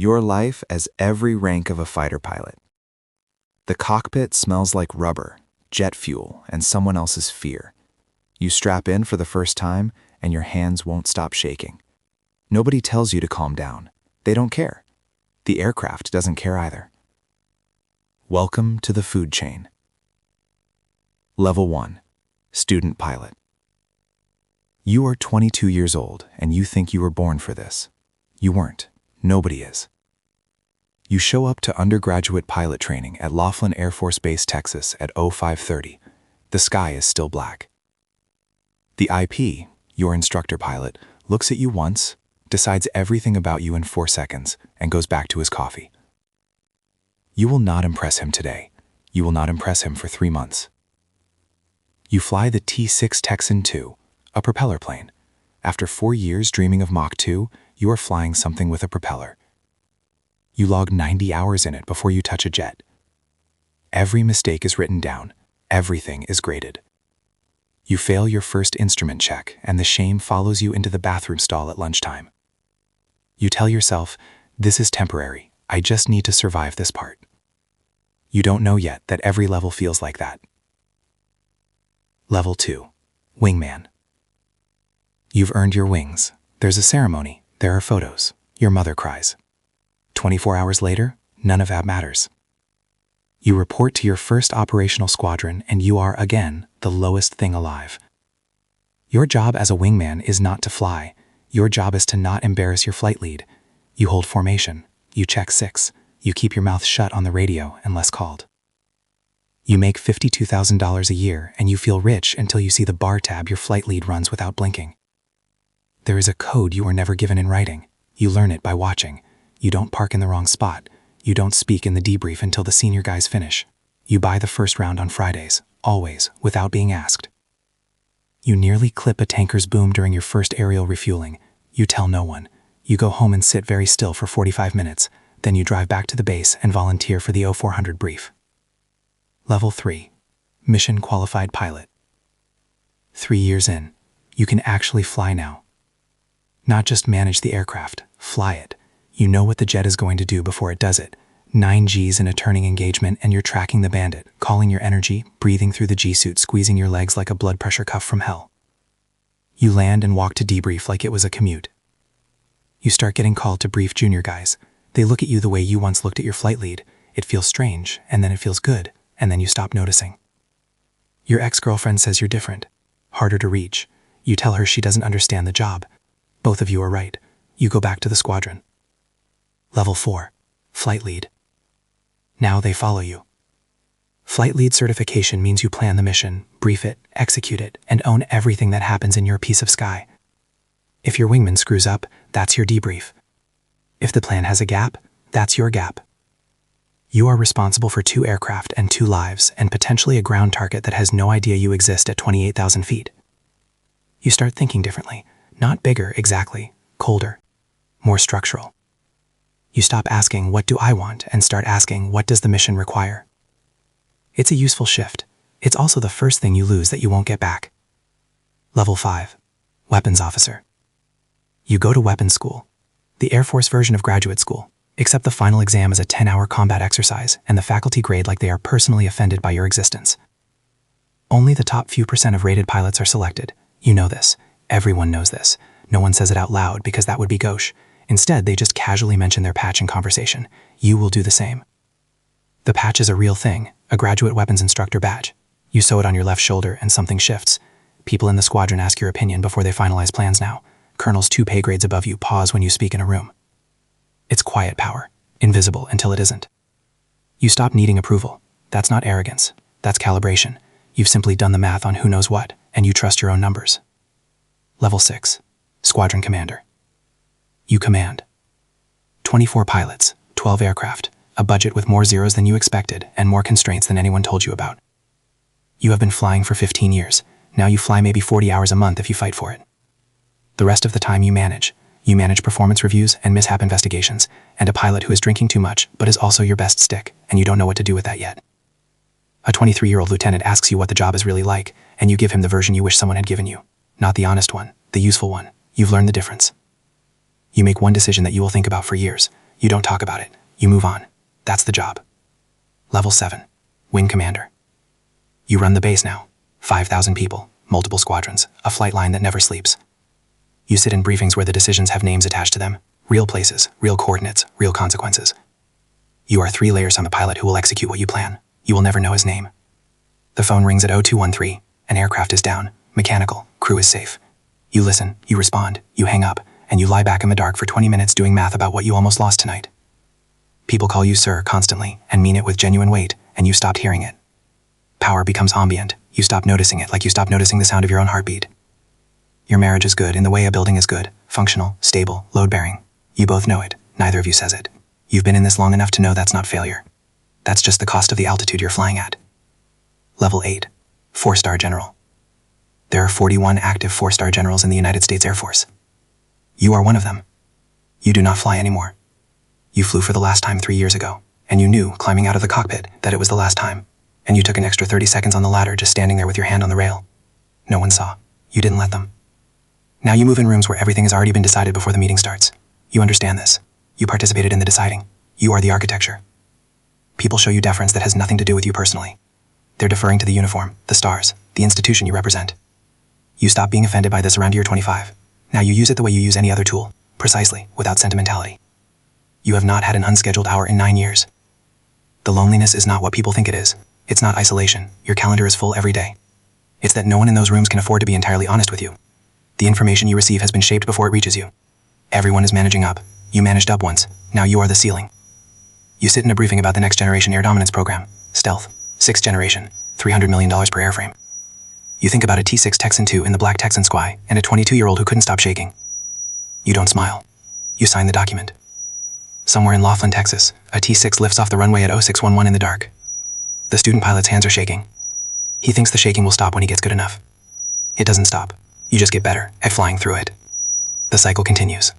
Your life as every rank of a fighter pilot. The cockpit smells like rubber, jet fuel, and someone else's fear. You strap in for the first time, and your hands won't stop shaking. Nobody tells you to calm down. They don't care. The aircraft doesn't care either. Welcome to the food chain. Level 1. Student Pilot. You are 22 years old, and you think you were born for this. You weren't. Nobody is. You show up to Undergraduate Pilot Training at Laughlin Air Force Base, Texas at 0530. The sky is still black. The IP, your instructor pilot, looks at you once, decides everything about you in 4 seconds, and goes back to his coffee. You will not impress him today. You will not impress him for 3 months. You fly the T-6 Texan II, a propeller plane. After 4 years dreaming of Mach 2, you are flying something with a propeller. You log 90 hours in it before you touch a jet. Every mistake is written down. Everything is graded. You fail your first instrument check, and the shame follows you into the bathroom stall at lunchtime. You tell yourself, this is temporary. I just need to survive this part. You don't know yet that every level feels like that. Level 2. Wingman. You've earned your wings. There's a ceremony. There are photos. Your mother cries. 24 hours later, none of that matters. You report to your first operational squadron, and you are, again, the lowest thing alive. Your job as a wingman is not to fly. Your job is to not embarrass your flight lead. You hold formation. You check 6. You keep your mouth shut on the radio unless called. You make $52,000 a year, and you feel rich until you see the bar tab your flight lead runs without blinking. There is a code you were never given in writing. You learn it by watching. You don't park in the wrong spot. You don't speak in the debrief until the senior guys finish. You buy the first round on Fridays, always, without being asked. You nearly clip a tanker's boom during your first aerial refueling. You tell no one. You go home and sit very still for 45 minutes. Then you drive back to the base and volunteer for the 0400 brief. Level 3. Mission Qualified Pilot. 3 years in, you can actually fly now. Not just manage the aircraft, fly it. You know what the jet is going to do before it does it. 9 Gs in a turning engagement, and you're tracking the bandit, calling your energy, breathing through the G-suit, squeezing your legs like a blood pressure cuff from hell. You land and walk to debrief like it was a commute. You start getting called to brief junior guys. They look at you the way you once looked at your flight lead. It feels strange, and then it feels good, and then you stop noticing. Your ex-girlfriend says you're different, harder to reach. You tell her she doesn't understand the job. Both of you are right. You go back to the squadron. Level 4. Flight Lead. Now they follow you. Flight Lead certification means you plan the mission, brief it, execute it, and own everything that happens in your piece of sky. If your wingman screws up, that's your debrief. If the plan has a gap, that's your gap. You are responsible for 2 aircraft and 2 lives, and potentially a ground target that has no idea you exist at 28,000 feet. You start thinking differently. Not bigger, exactly. Colder. More structural. You stop asking, what do I want, and start asking, what does the mission require? It's a useful shift. It's also the first thing you lose that you won't get back. Level 5. Weapons Officer. You go to weapons school. The Air Force version of graduate school, except the final exam is a 10-hour combat exercise, and the faculty grade like they are personally offended by your existence. Only the top few % of rated pilots are selected. You know this. Everyone knows this. No one says it out loud because that would be gauche. Instead, they just casually mention their patch in conversation. You will do the same. The patch is a real thing, a graduate weapons instructor badge. You sew it on your left shoulder and something shifts. People in the squadron ask your opinion before they finalize plans now. Colonels 2 pay grades above you pause when you speak in a room. It's quiet power, invisible until it isn't. You stop needing approval. That's not arrogance. That's calibration. You've simply done the math on who knows what, and you trust your own numbers. Level 6. Squadron Commander. You command. 24 pilots, 12 aircraft, a budget with more zeros than you expected, and more constraints than anyone told you about. You have been flying for 15 years. Now you fly maybe 40 hours a month if you fight for it. The rest of the time you manage. You manage performance reviews and mishap investigations, and a pilot who is drinking too much but is also your best stick, and you don't know what to do with that yet. A 23-year-old lieutenant asks you what the job is really like, and you give him the version you wish someone had given you. Not the honest one, the useful one. You've learned the difference. You make one decision that you will think about for years. You don't talk about it. You move on. That's the job. Level 7. Wing Commander. You run the base now. 5,000 people, multiple squadrons, a flight line that never sleeps. You sit in briefings where the decisions have names attached to them, real places, real coordinates, real consequences. You are 3 layers on the pilot who will execute what you plan. You will never know his name. The phone rings at 0213. An aircraft is down, mechanical, crew is safe. You listen, you respond, you hang up, and you lie back in the dark for 20 minutes doing math about what you almost lost tonight. People call you sir constantly and mean it with genuine weight, and you stopped hearing it. Power becomes ambient. You stop noticing it like you stop noticing the sound of your own heartbeat. Your marriage is good in the way a building is good, functional, stable, load-bearing. You both know it, neither of you says it. You've been in this long enough to know that's not failure. That's just the cost of the altitude you're flying at. Level 8. 4-star General. There are 41 active 4-star generals in the United States Air Force. You are one of them. You do not fly anymore. You flew for the last time 3 years ago, and you knew, climbing out of the cockpit, that it was the last time. And you took an extra 30 seconds on the ladder just standing there with your hand on the rail. No one saw. You didn't let them. Now you move in rooms where everything has already been decided before the meeting starts. You understand this. You participated in the deciding. You are the architecture. People show you deference that has nothing to do with you personally. They're deferring to the uniform, the stars, the institution you represent. You stop being offended by this around year 25. Now you use it the way you use any other tool, precisely, without sentimentality. You have not had an unscheduled hour in 9 years. The loneliness is not what people think it is. It's not isolation. Your calendar is full every day. It's that no one in those rooms can afford to be entirely honest with you. The information you receive has been shaped before it reaches you. Everyone is managing up. You managed up once. Now you are the ceiling. You sit in a briefing about the next generation air dominance program. Stealth. 6th generation. $300 million per airframe. You think about a T-6 Texan II in the black Texan sky and a 22-year-old who couldn't stop shaking. You don't smile. You sign the document. Somewhere in Laughlin, Texas, a T-6 lifts off the runway at 0611 in the dark. The student pilot's hands are shaking. He thinks the shaking will stop when he gets good enough. It doesn't stop. You just get better at flying through it. The cycle continues.